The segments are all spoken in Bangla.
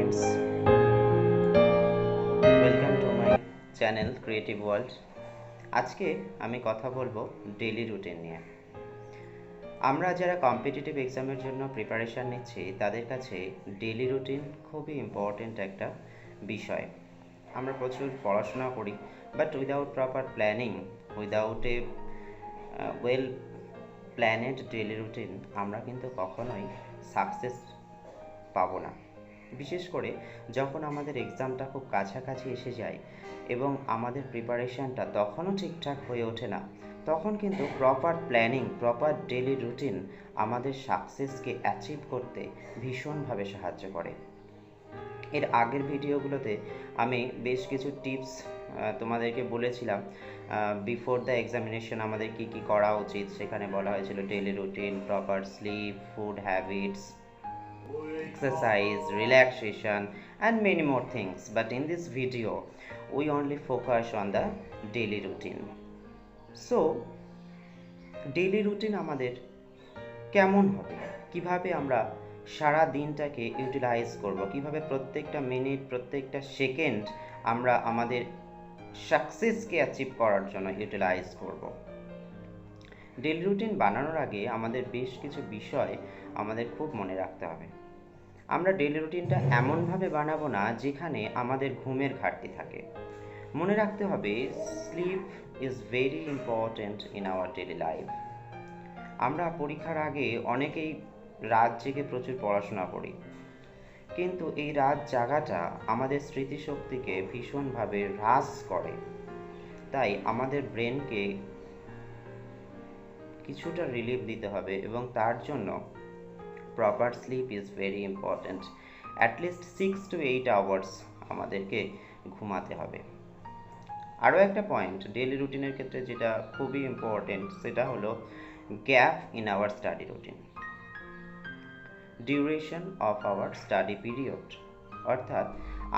friends, welcome to my channel Creative World. আজকে আমি কথা বলবো ডেইলি রুটিন নিয়ে। আমরা যারা কম্পিটিটিভ এক্সামের জন্য প্রিপারেশন নিচ্ছি তাদের কাছে ডেইলি রুটিন খুবই ইম্পর্টেন্ট একটা বিষয়। আমরা প্রচুর পড়াশোনা করি, but without proper planning, without a well planned daily routine আমরা কিন্তু কখনোই সাকসেস পাবো না। বিশেষ করে যখন আমাদের এক্সামটা খুব কাছাকাছি এসে যায় এবং আমাদের প্রিপারেশানটা তখনও ঠিকঠাক হয়ে ওঠে না, তখন কিন্তু proper planning, proper daily routine আমাদের সাকসেসকে অ্যাচিভ করতে ভীষণভাবে সাহায্য করে। এর আগের ভিডিওগুলোতে আমি বেশ কিছু টিপস তোমাদেরকে বলেছিলাম। বিফোর দ্য এক্সামিনেশন আমাদের কী কী করা উচিত সেখানে বলা হয়েছিল daily routine, proper slip, food habits, exercise, relaxation and many more things, but in this video we only focus on the daily routine. So daily routine আমাদের কেমন হবে, কিভাবে আমরা সারা দিনটাকে ইউটিলাইজ করব, কিভাবে প্রত্যেকটা মিনিট, প্রত্যেকটা সেকেন্ড আমরা আমাদের সাকসেসকে অ্যাচিভ করার জন্য ইউটিলাইজ করব। ডেইলি রুটিন বানানোর আগে আমাদের বেশ কিছু বিষয় আমাদের খুব মনে রাখতে হবে। আমরা ডেইলি রুটিনটা এমনভাবে বানাবো না যেখানে আমাদের ঘুমের ঘাটতি থাকে। মনে রাখতে হবে sleep is very important in our daily life. আমরা পরীক্ষার আগে অনেকেই রাত জেগে প্রচুর পড়াশোনা করি, কিন্তু এই রাত জাগাটা আমাদের স্মৃতিশক্তিকে ভীষণভাবে হ্রাস করে। তাই আমাদের ব্রেনকে কিছুটা রিলিফ দিতে হবে এবং তার জন্য proper slip is very important. At least 6 to 8 hours আমাদেরকে ঘুমাতে হবে। আরও একটা পয়েন্ট ডেইলি রুটিনের ক্ষেত্রে যেটা খুবই ইম্পর্ট্যান্ট সেটা হলো gap in our study routine, duration of our study period. অর্থাৎ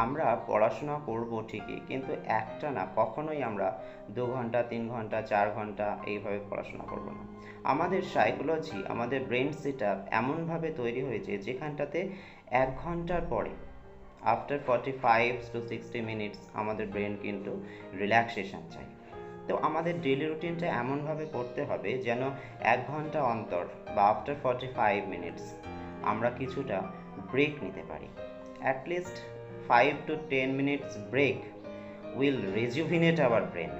আমরা পড়াশোনা করব ঠিকই, কিন্তু একটা না, কখনোই আমরা 2 ঘন্টা, 3 ঘন্টা, 4 ঘন্টা এইভাবে পড়াশোনা করব না। আমাদের সাইকোলজি, আমাদের ব্রেন সেট আপ এমনভাবে তৈরি হয়েছে যেখানটাতে 1 ঘন্টার পরে আফটার 45 to 60 মিনিটস আমাদের ব্রেন কিন্তু রিল্যাক্সেশন চাই। তো আমাদের ডেইলি রুটিনটা এমনভাবে করতে হবে যেন 1 ঘন্টা অন্তর বা আফটার 45 মিনিটস আমরা কিছুটা ব্রেক নিতে পারি। At least 5 to 10 minutes break will rejuvenate our brain.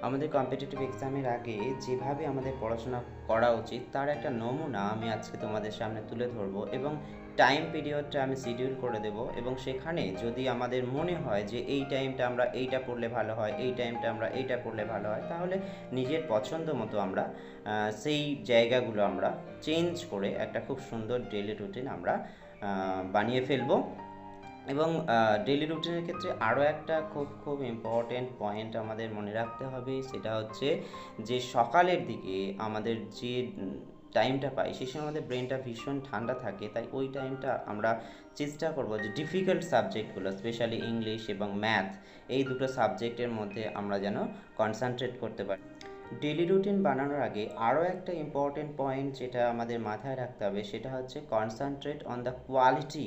আমাদের কম্পিটিটিভ এক্সামের আগে যেভাবে আমাদের পড়াশোনা করা উচিত তার একটা নমুনা আমি আজকে তোমাদের সামনে তুলে ধরবো এবং টাইম পিরিয়ডটা আমি শিডিউল করে দেব। এবং সেখানে যদি আমাদের মনে হয় যে এই টাইমটা আমরা এইটা পড়লে ভালো হয়, এই টাইমটা আমরা এইটা পড়লে ভালো হয়, তাহলে নিজের পছন্দ মতো আমরা সেই জায়গাগুলো আমরা চেঞ্জ করে একটা খুব সুন্দর ডেইলি রুটিন আমরা বানিয়ে ফেলবো। এবং ডেইলি রুটিনের ক্ষেত্রে আরও একটা খুব ইম্পর্টেন্ট পয়েন্ট আমাদের মনে রাখতে হবে, সেটা হচ্ছে যে সকালের দিকে আমাদের যে টাইমটা পাই সেই সময় আমাদের ব্রেনটা ভীষণ ঠান্ডা থাকে। তাই ওই টাইমটা আমরা চেষ্টা করব যে ডিফিকাল্ট সাবজেক্টগুলো, স্পেশালি ইংলিশ এবং ম্যাথ, এই দুটো সাবজেক্টের মধ্যে আমরা যেন কনসেন্ট্রেট করতে পারি। ডেইলি রুটিন বানানোর আগে আরও একটা ইম্পর্টেন্ট পয়েন্ট যেটা আমাদের মাথায় রাখতে হবে সেটা হচ্ছে concentrate on the quality,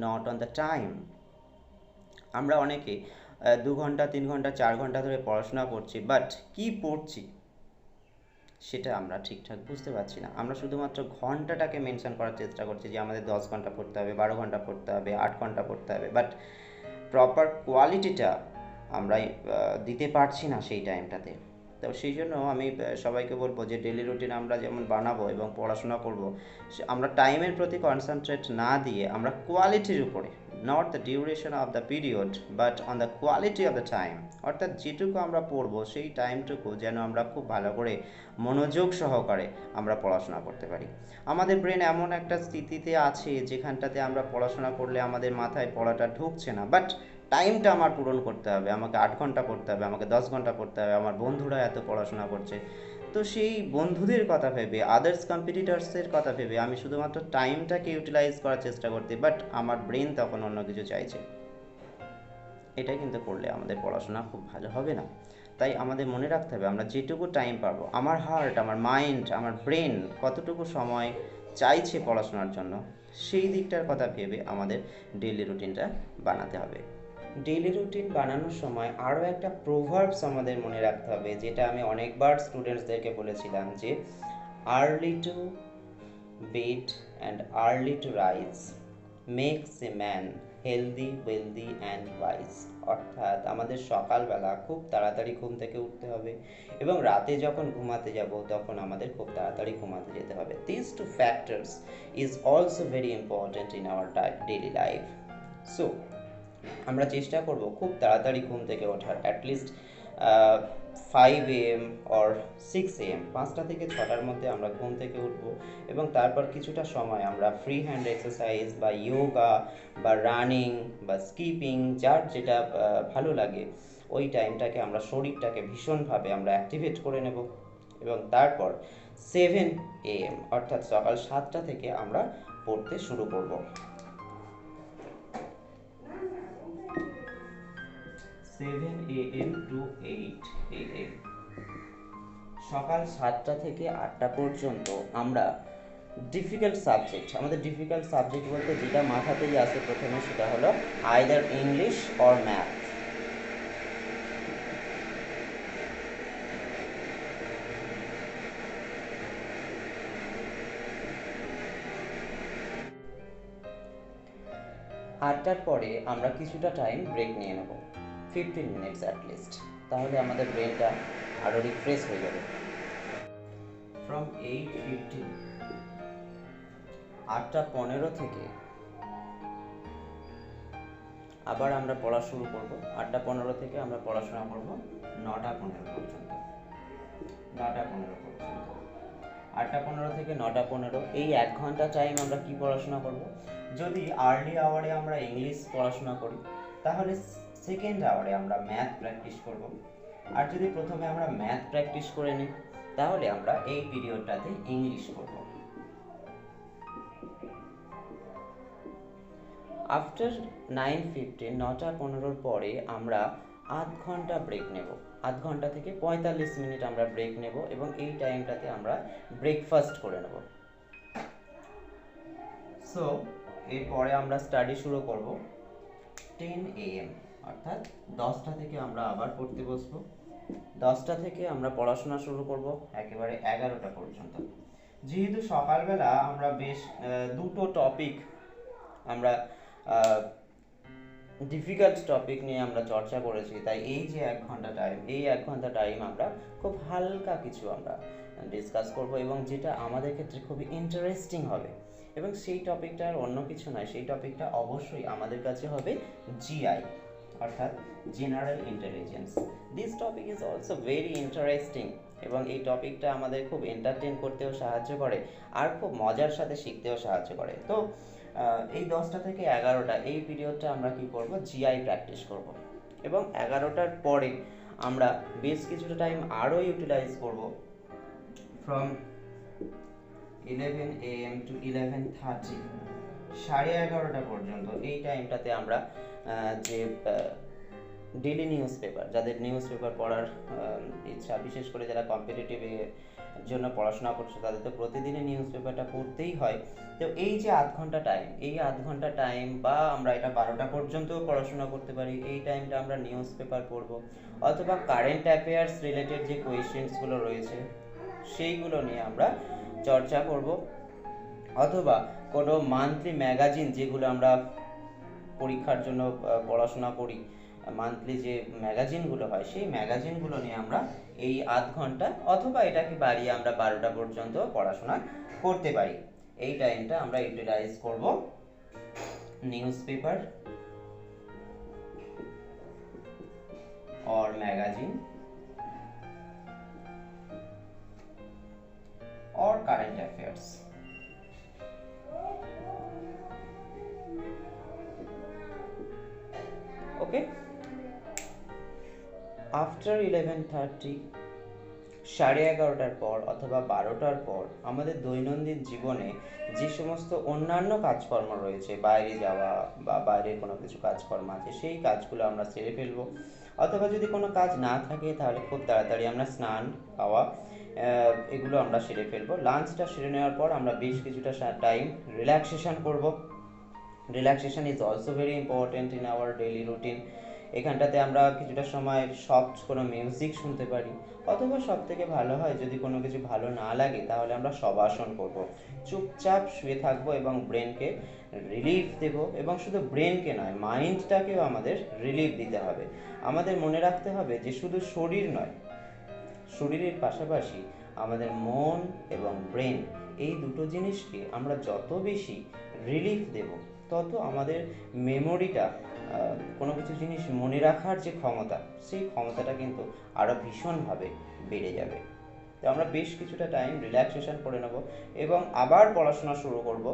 not on the time. আমরা অনেকে 2 ঘন্টা, 3 ঘন্টা, 4 ঘন্টা ধরে পড়াশোনা করছি, বাট কি পড়ছি সেটা আমরা ঠিকঠাক বুঝতে পারছি না। আমরা শুধুমাত্র ঘন্টাটাকে মেনশন করার চেষ্টা করছি যে আমাদের 10 ঘন্টা পড়তে হবে, 12 ঘন্টা পড়তে হবে, 8 ঘন্টা পড়তে হবে, বাট প্রপার কোয়ালিটিটা আমরা দিতে পারছি না সেই টাইমটাতে। তো সেই জন্য আমি সবাইকে বলবো যে ডেইলি রুটিন আমরা যেমন বানাবো এবং পড়াশোনা করব, আমরা টাইমের প্রতি কনসেন্ট্রেট না দিয়ে আমরা কোয়ালিটির উপরে, not the duration of the period but on the quality of the time, অর্থাৎ যেটুকু আমরা পড়বো সেই টাইমটুকু যেন আমরা খুব ভালো করে মনোযোগ সহকারে আমরা পড়াশোনা করতে পারি। আমাদের ব্রেন এমন একটা স্থিতিতে আছে যেখানটাতে আমরা পড়াশোনা করলে আমাদের মাথায় পড়াটা ঢুকছে না, বাট টাইমটা আমার পূরণ করতে হবে, আমাকে 8 ঘন্টা পড়তে হবে, আমাকে 10 ঘন্টা পড়তে হবে, আমার বন্ধুরা এত পড়াশোনা করছে। তো সেই বন্ধুদের কথা ভেবে, আদার্স কম্পিটিটরসের কথা ভেবে আমি শুধুমাত্র টাইমটাকে ইউটিলাইজ করার চেষ্টা করতে, বাট আমার ব্রেন তখন অন্য কিছু চাইছে। এটা কিন্তু করলে আমাদের পড়াশোনা খুব ভালো হবে না। তাই আমাদের মনে রাখতে হবে আমরা যেটুকু টাইম পাবো, আমার হার্ট, আমার মাইন্ড, আমার ব্রেন কতটুকু সময় চাইছে পড়াশোনার জন্য, সেই দিকটার কথা ভেবে আমাদের ডেইলি রুটিনটা বানাতে হবে। ডেইলি রুটিন বানানোর সময় আরও একটা প্রোভার্বস আমাদের মনে রাখতে হবে, যেটা আমি অনেকবার স্টুডেন্টসদেরকে বলেছিলাম, যে early to bed and early to rise makes a man healthy wealthy and wise. অর্থাৎ আমাদের সকালবেলা খুব তাড়াতাড়ি ঘুম থেকে উঠতে হবে এবং রাতে যখন ঘুমাতে যাব তখন আমাদের খুব তাড়াতাড়ি ঘুমাতে যেতে হবে। This two factors is also very important in our daily life. So আমরা চেষ্টা করব খুব তাড়াতাড়ি ঘুম থেকে ওঠার, অ্যাটলিস্ট 5 AM অর 6 AM, 5টা থেকে 6টার মধ্যে আমরা ঘুম থেকে উঠব এবং তারপর কিছুটা সময় আমরা ফ্রি হ্যান্ড এক্সারসাইজ বা যোগা বা রানিং বা স্কিপিং, যার যেটা ভালো লাগে, ওই টাইমটাকে আমরা শরীরটাকে ভীষণভাবে আমরা অ্যাক্টিভেট করে নেব এবং তারপর 7 AM অর্থাৎ সকাল 7টা থেকে আমরা পড়তে শুরু করব। 7 AM to 8 AM, সকাল 7টা থেকে 8টা পর্যন্ত আমরা ডিফিকাল্ট সাবজেক্ট, আমাদের ডিফিকাল্ট সাবজেক্ট বলতে যেটা মাথাতেই আসে প্রথমে সেটা হলো আইদার ইংলিশ অর ম্যাথ। আটটার পরে আমরা কিছুটা টাইম ব্রেক নিয়ে নেব, 15 মিনিটস অ্যাটলিস্ট, তাহলে আমাদের ব্রেনটা আরও রিফ্রেশ হয়ে যাবে। ফ্রম 8:15, 8টা 15 থেকে আবার আমরা পড়া শুরু করব। 8টা 15 থেকে আমরা পড়াশোনা করব 9টা 15 পর্যন্ত। 9টা 15 পর্যন্ত, 8টা 15 থেকে 9টা 15, এই 1 ঘন্টা টাইম আমরা কি পড়াশোনা করব? যদি আর্লি আওয়ারে আমরা ইংলিশ পড়াশোনা করি তাহলে সেকেন্ড আওয়ারে আমরা ম্যাথ প্র্যাকটিস করব, আর যদি প্রথমে আমরা ম্যাথ প্র্যাকটিস করে নিই তাহলে আমরা এই পিরিয়ডটাতে ইংলিশ করব। আফটার 9:15, 9টা 15 পরে আমরা 8 ঘন্টা ব্রেক নেব। 8 ঘন্টা থেকে 45 মিনিট আমরা ব্রেক নেব এবং এই টাইমটাতে আমরা ব্রেকফাস্ট করে নেব। সো এরপরে আমরা স্টাডি শুরু করব 10 AM, অর্থাৎ 10টা থেকে আমরা আবার পড়তে বসবো। 10টা থেকে আমরা পড়াশোনা শুরু করব একেবারে 11টা পর্যন্ত। যেহেতু সকালবেলা আমরা বেশ দুটো টপিক আমরা ডিফিকাল্ট টপিক নিয়ে আমরা চর্চা করেছি, তাই এই যে 1 ঘন্টা টাইম, এই 1 ঘন্টা টাইম আমরা খুব হালকা কিছু আমরা ডিসকাস করব এবং যেটা আমাদের ক্ষেত্রে খুবই ইন্টারেস্টিং হবে এবং সেই টপিকটা আর অন্য কিছু নয়, সেই টপিকটা অবশ্যই আমাদের কাছে হবে জিআই, অর্থাৎ general intelligence. This topic is also very interesting এবং এই টপিকটা আমাদের খুব এন্টারটেন করতেও সাহায্য করে আর খুব মজার সাথে শিখতেও সাহায্য করে। তো এই 10টা থেকে 11টা এই পিরিয়ডটা আমরা কি করব? জিআই প্র্যাকটিস করব এবং 11টার পরে আমরা বেশ কিছুটা টাইম আরও ইউটিলাইজ করব ফ্রম 11 AM to 11:30, 11:30 পর্যন্ত। এই টাইমটাতে আমরা যে ডেলি নিউজ পেপার, যাদের নিউজ পেপার পড়ার ইচ্ছা, বিশেষ করে যারা কম্পিটিটিভ জন্য পড়াশোনা করছে তাদের তো প্রতিদিনই নিউজ পেপারটা পড়তেই হয়। তো এই যে 8 ঘন্টা টাইম, এই 8 ঘন্টা টাইম বা আমরা এটা 12টা পর্যন্তও পড়াশোনা করতে পারি, এই টাইমটা আমরা নিউজ পেপার পড়বো অথবা কারেন্ট অ্যাফেয়ার্স রিলেটেড যে কোয়েশ্চেন্সগুলো রয়েছে সেইগুলো নিয়ে আমরা চর্চা করব অথবা কোনো মান্থলি ম্যাগাজিন, যেগুলো আমরা পরীক্ষার জন্য পড়াশোনা করি, মান্থলি যে ম্যাগাজিনগুলো হয় সেই ম্যাগাজিনগুলো নিয়ে আমরা এই 8 ঘন্টা অথবা এটাকে বাড়িয়ে আমরা 12টা পর্যন্ত পড়াশোনা করতে পারি। এই টাইমটা আমরা ইউটিলাইজ করব news paper or magazine or current affairs. Okay, after 11:30, 11:30টার পর অথবা 12টার পর আমাদের দৈনন্দিন জীবনে যে সমস্ত অন্যান্য কাজকর্ম রয়েছে, বাইরে যাওয়া বা বাইরের কোনো কিছু কাজকর্ম আছে, সেই কাজগুলো আমরা সেরে ফেলবো অথবা যদি কোনো কাজ না থাকে তাহলে খুব তাড়াতাড়ি আমরা স্নান, খাওয়া এগুলো আমরা সেরে ফেলবো। লাঞ্চটা সেরে নেওয়ার পর আমরা বেশ কিছুটা টাইম রিল্যাক্সেশন করব। Relaxation is also very important in our daily routine. এখানটাতে আমরা কিছুটা সময় সফট কোনো মিউজিক শুনতে পারি, অথবা সব থেকে ভালো হয় যদি কোনো কিছু ভালো না লাগে তাহলে আমরা শবাসন করব। চুপচাপ শুয়ে থাকবো এবং ব্রেনকে রিলিফ দেব, এবং শুধু ব্রেনকে নয়, মাইন্ডটাকেও আমাদের রিলিফ দিতে হবে। আমাদের মনে রাখতে হবে যে শুধু শরীর নয়, শরীরের পাশাপাশি আমাদের মন এবং ব্রেন, এই দুটো জিনিসকে আমরা যত বেশি রিলিফ দেব, তত আমাদের মেমোরিটা, কোনো কিছু জিনিস মনে রাখার যে ক্ষমতা, সেই ক্ষমতাটা কিন্তু আরও ভীষণভাবে বেড়ে যাবে। তো আমরা বেশ কিছুটা টাইম রিল্যাক্সেশন করে নেব এবং আবার পড়াশোনা শুরু করব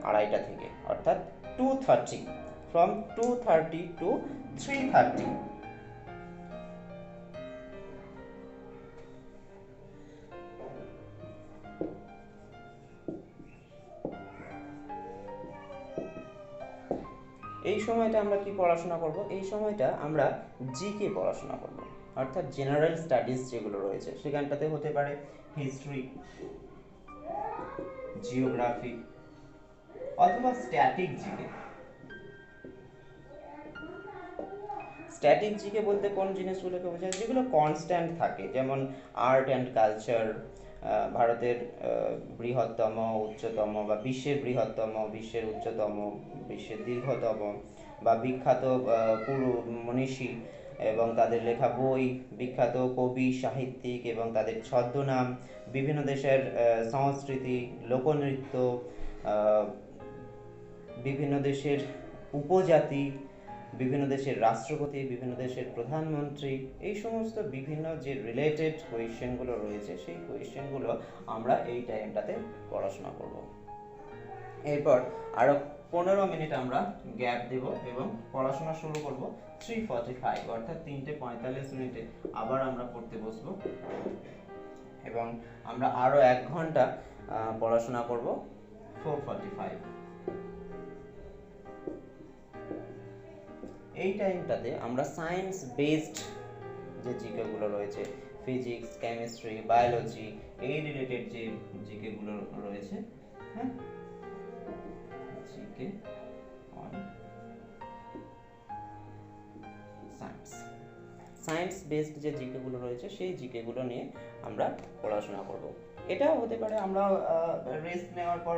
2:30 থেকে, অর্থাৎ 2:30, ফ্রম 2:30 টু 3:30। এই সময়টা আমরা কি পড়াশোনা করব? এই সময়টা আমরা জিকে পড়াশোনা করব, অর্থাৎ জেনারেল স্টাডিজ যেগুলো রয়েছে সেখানটাতে হতে পারে হিস্ট্রি, জিওগ্রাফি, অথবা স্ট্যাটিক জিকে। স্ট্যাটিক জিকে বলতে কোন জিনিসগুলোকে বোঝায়? যেগুলো কনস্ট্যান্ট থাকে, যেমন আর্ট অ্যান্ড কালচার, ভারতের বৃহত্তম, উচ্চতম, বা বিশ্বের বৃহত্তম, বিশ্বের উচ্চতম, বিশ্বের দীর্ঘতম, বা বিখ্যাত পুরো মনীষী এবং তাদের লেখা বই, বিখ্যাত কবি, সাহিত্যিক এবং তাদের ছদ্মনাম, বিভিন্ন দেশের সংস্কৃতি, লোকনৃত্য, বিভিন্ন দেশের উপজাতি, বিভিন্ন দেশের রাষ্ট্রপতি, বিভিন্ন দেশের প্রধানমন্ত্রী, এই সমস্ত বিভিন্ন যে রিলেটেড কোয়েশ্চেনগুলো রয়েছে সেই কোয়েশ্চেনগুলো আমরা এই টাইমটাতে পড়াশোনা করব। এরপর আরও 15 মিনিট আমরা গ্যাপ দেব এবং পড়াশোনা শুরু করব 3:45, অর্থাৎ 3:45 আবার আমরা পড়তে বসবো, এবং আমরা আরও 1 ঘন্টা পড়াশোনা করব 4:45। এই টাইমটাতে আমরা সায়েন্স বেসড যে জিকেগুলো রয়েছে, ফিজিক্স, কেমিস্ট্রি, বায়োলজি, এই রিলেটেড যে জিকেগুলো রয়েছে, হ্যাঁ, GK on science, science based যে জিকেগুলো রয়েছে সেই জিকেগুলো নিয়ে আমরা পড়াশোনা করব। এটাও হতে পারে আমরা রেস্ট নেওয়ার পর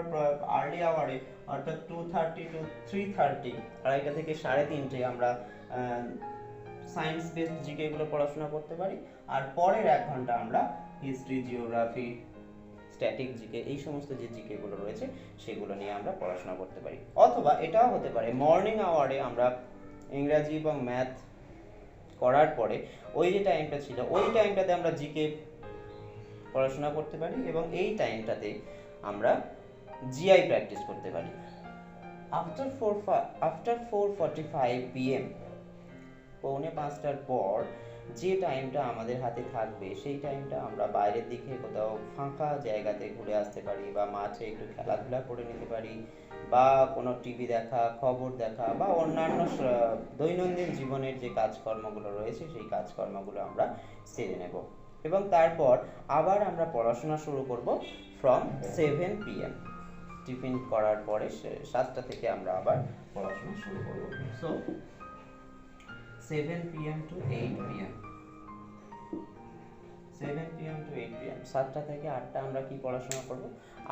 আর্লি আওয়ারে, অর্থাৎ 2:30 টু 3:30, 2:30 থেকে 3:30 আমরা সায়েন্স বেসড জিকেগুলো পড়াশোনা করতে পারি, আর পরের 1 ঘন্টা আমরা হিস্ট্রি, জিওগ্রাফি, স্ট্যাটিক জিকে, এই সমস্ত যে জিকেগুলো রয়েছে সেগুলো নিয়ে আমরা পড়াশোনা করতে পারি। অথবা এটাও হতে পারে মর্নিং আওয়ারে আমরা ইংরাজি এবং ম্যাথ করার পরে ওই যে টাইমটা ছিল ওই টাইমটাতে আমরা জিকে পড়াশোনা করতে পারি, এবং এই টাইমটাতে আমরা জিআই প্র্যাকটিস করতে পারি। আফটার 4:45 PM, 4:45টার পর যে টাইমটা আমাদের হাতে থাকবে সেই টাইমটা আমরা বাইরের দিকে কোথাও ফাঁকা জায়গাতে ঘুরে আসতে পারি, বা মাঠে একটু খেলাধুলা করে নিতে পারি, বা কোনো টিভি দেখা, খবর দেখা, বা অন্যান্য দৈনন্দিন জীবনের যে কাজকর্মগুলো রয়েছে সেই কাজকর্মগুলো আমরা সেরে নেব, এবং তারপর আবার আমরা পড়াশোনা শুরু করব ফ্রম 7 PM। টিফিন করার পরে 7টা থেকে আমরা আবার পড়াশোনা শুরু করব। So 7 PM to 8 PM, 7 PM to 8 PM, 7টা থেকে 8টা আমরা কি পড়াশোনা করব?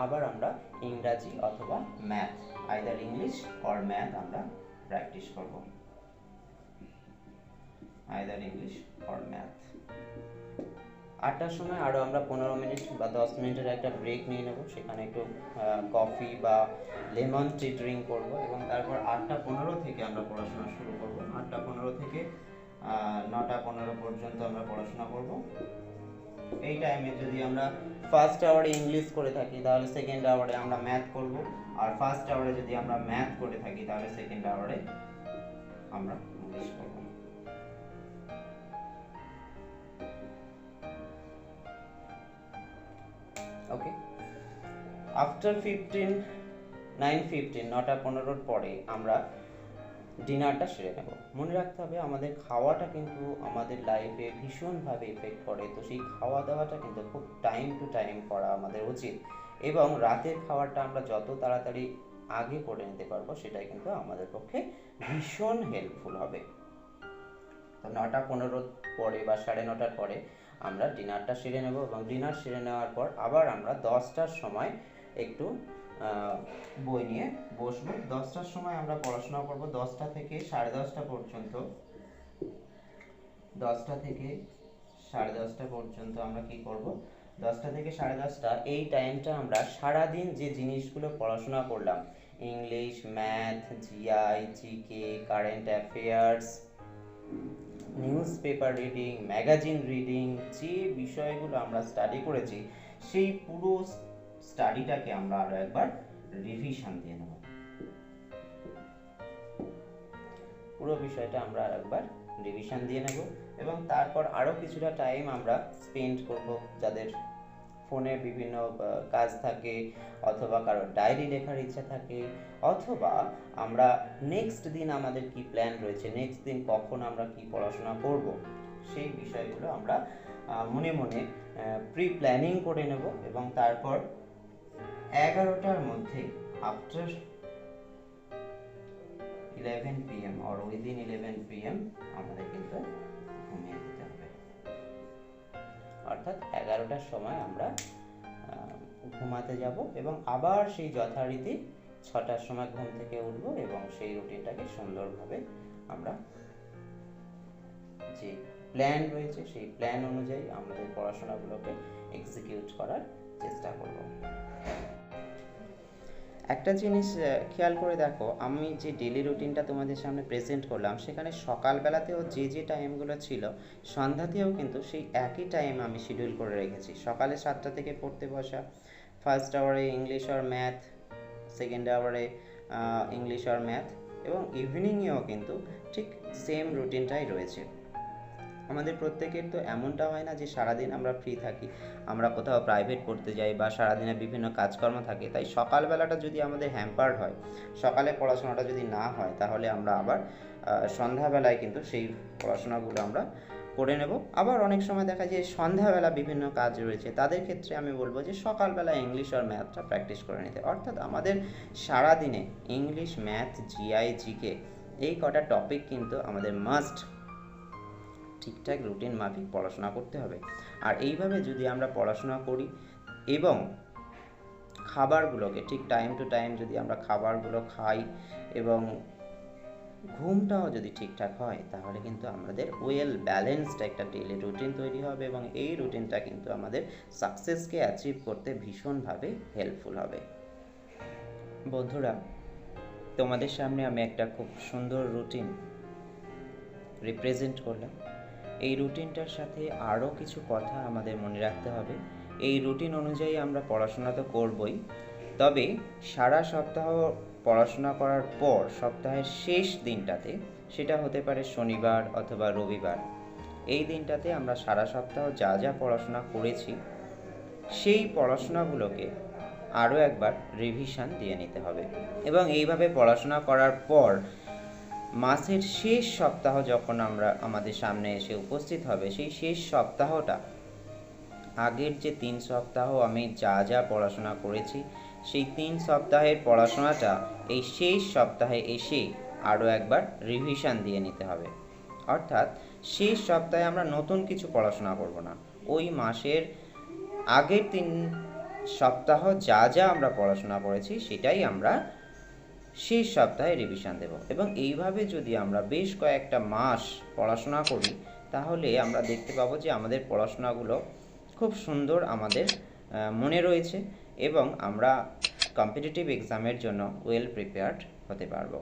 আবার আমরা ইংরাজি অথবা math, either English or math আমরা প্র্যাকটিস করব, আইদার ইংলিশ অর ম্যাথ। 8টার সময় আরও আমরা 15 মিনিট বা 10 মিনিটের একটা ব্রেক নিয়ে নেব, সেখানে একটু কফি বা লেমন টি ড্রিঙ্ক করব, এবং তারপর 8:15 থেকে আমরা পড়াশোনা শুরু করব। 8:15 থেকে 9:15 পর্যন্ত আমরা পড়াশোনা করব। এই টাইমে যদি আমরা ফার্স্ট আওয়ারে ইংলিশ করে থাকি তাহলে সেকেন্ড আওয়ারে আমরা ম্যাথ করব, আর ফার্স্ট আওয়ারে যদি আমরা ম্যাথ করে থাকি তাহলে সেকেন্ড আওয়ারে আমরা ইংলিশ করব। ওকে, আফটার 9:15 পরে আমরা ডিনারটা সেরে নেব। মনে রাখতে হবে আমাদের খাওয়াটা কিন্তু আমাদের লাইফে ভীষণভাবে এফেক্ট করে, তো সেই খাওয়া দাওয়াটা কিন্তু খুব টাইম টু টাইম করা আমাদের উচিত, এবং রাতের খাবারটা আমরা যত তাড়াতাড়ি আগে করে নিতে পারবো সেটাই কিন্তু আমাদের পক্ষে ভীষণ হেল্পফুল হবে। তো 9টা 15 পরে বা 9:30টার পরে আমরা ডিনারটা সেরে নেব, এবং ডিনার সেরে নেওয়ার পর আবার আমরা 10টার সময় একটু বই নিয়ে বসবো। 10টার সময় আমরা পড়াশোনা করব 10টা থেকে 10:30টা পর্যন্ত। 10টা থেকে 10:30টা পর্যন্ত আমরা কি করব, 10টা থেকে 10:30টা এই টাইমটা আমরা সারাদিন যে জিনিসগুলো পড়াশোনা করলাম, English, math, GI, GK, current affairs, news paper reading, magazine reading, যে বিষয়গুলো আমরা স্টাডি করেছি সেই পুরো স্টাডিটাকে আমরা আরো একবার রিভিশন দিয়ে নেব। পুরো বিষয়টা আমরা আর একবার রিভিশন দিয়ে নেব, এবং তারপর আরও কিছুটা টাইম আমরা স্পেন্ড করব, যাদের ফোনে বিভিন্ন কাজ থাকে, অথবা কারো ডায়েরি লেখার ইচ্ছা থাকে, অথবা আমরা নেক্সট দিন আমাদের কি প্ল্যান রয়েছে, নেক্সট দিন কখন আমরা কি পড়াশোনা করব, সেই বিষয়গুলো আমরা মনে মনে প্রি প্ল্যানিং করে নেব, এবং তারপর 11টার মধ্যে after 11 PM or within 11 PM আমাদের কিন্তু ঘুমিয়ে যেতে হবে। অর্থাৎ 11টার সময় আমরা ঘুমাতে যাব, এবং আবার সেই যথারীতি 6টার সময় ঘুম থেকে উঠব, এবং সেই রুটিনটাকে সুন্দরভাবে আমরা যে প্ল্যান রয়েছে সেই প্ল্যান অনুযায়ী আমাদের পড়াশোনাগুলোকে এক্সিকিউট করার চেষ্টা করব। একটা জিনিস খেয়াল করে দেখো, আমি যে ডেলি রুটিনটা তোমাদের সামনে প্রেজেন্ট করলাম সেখানে সকালবেলাতেও যে টাইমগুলো ছিল, সন্ধ্যাতেও কিন্তু সেই একই টাইম আমি শিডিউল করে রেখেছি। সকালে 7টা থেকে পড়তে বসা, ফার্স্ট আওয়ারে ইংলিশ আর ম্যাথ, সেকেন্ড আওয়ারে ইংলিশ আর ম্যাথ, এবং ইভিনিংয়েও কিন্তু ঠিক সেম রুটিনটাই রয়েছে। আমাদের প্রত্যেকের তো এমনটা হয় না যে সারাদিন আমরা ফ্রি থাকি, আমরা কোথাও প্রাইভেট পড়তে যাই বা সারাদিনে বিভিন্ন কাজকর্ম থাকে, তাই সকালবেলাটা যদি আমাদের হ্যাম্পার্ড হয়, সকালে পড়াশোনাটা যদি না হয়, তাহলে আমরা আবার সন্ধ্যাবেলায় কিন্তু সেই পড়াশোনাগুলো আমরা করে নেব। আবার অনেক সময় দেখা যায় সন্ধ্যাবেলা বিভিন্ন কাজ রয়েছে, তাদের ক্ষেত্রে আমি বলবো যে সকালবেলা ইংলিশ আর ম্যাথটা প্র্যাকটিস করে নিতে। অর্থাৎ আমাদের সারাদিনে ইংলিশ, ম্যাথ, জিআই, জিকে এই কটা টপিক কিন্তু আমাদের মাস্ট ঠিকঠাক রুটিন মাফিক পড়াশোনা করতে হবে। আর এইভাবে যদি আমরা পড়াশোনা করি এবং খাবারগুলোকে ঠিক টাইম টু টাইম যদি আমরা খাবারগুলো খাই, এবং ঘুমটাও যদি ঠিকঠাক হয়, তাহলে কিন্তু আমাদের ওয়েল ব্যালেন্সড একটা ডেলি রুটিন তৈরি হবে, এবং এই রুটিনটা কিন্তু আমাদের সাকসেসকে অ্যাচিভ করতে ভীষণভাবে হেল্পফুল হবে। বন্ধুরা, তোমাদের সামনে আমি একটা খুব সুন্দর রুটিন রিপ্রেজেন্ট করলাম। এই রুটিনটার সাথে আরও কিছু কথা আমাদের মনে রাখতে হবে। এই রুটিন অনুযায়ী আমরা পড়াশোনা তো করবই, তবে সারা সপ্তাহ পড়াশোনা করার পর সপ্তাহের শেষ দিনটাতে, সেটা হতে পারে শনিবার অথবা রবিবার, এই দিনটাতে আমরা সারা সপ্তাহ যা যা পড়াশোনা করেছি সেই পড়াশোনাগুলোকে আরও একবার রিভিশন দিয়ে নিতে হবে, এবং এইভাবে পড়াশোনা করার পর মাসের শেষ সপ্তাহ যখন আমাদের সামনে এসে উপস্থিত হবে, সেই শেষ সপ্তাহটা আগের যে 3 সপ্তাহ আমি যা যা পড়াশোনা করেছি সেই 3 সপ্তাহের পড়াশোনাটা এই শেষ সপ্তাহে এসে আরও একবার রিভিশন দিয়ে নিতে হবে। অর্থাৎ শেষ সপ্তাহে আমরা নতুন কিছু পড়াশোনা করব না, ওই মাসের আগের 3 সপ্তাহ যা যা আমরা পড়াশোনা করেছি সেটাই আমরা শেষ সপ্তাহে রিভিশন দেব। এবং এইভাবে যদি আমরা বেশ কয়েকটা মাস পড়াশোনা করি, তাহলে আমরা দেখতে পাবো যে আমাদের পড়াশোনাগুলো খুব সুন্দর আমাদের মনে রয়েছে, এবং আমরা কম্পিটিটিভ এক্সামের জন্য ওয়েল প্রিপেয়ার্ড হতে পারবো।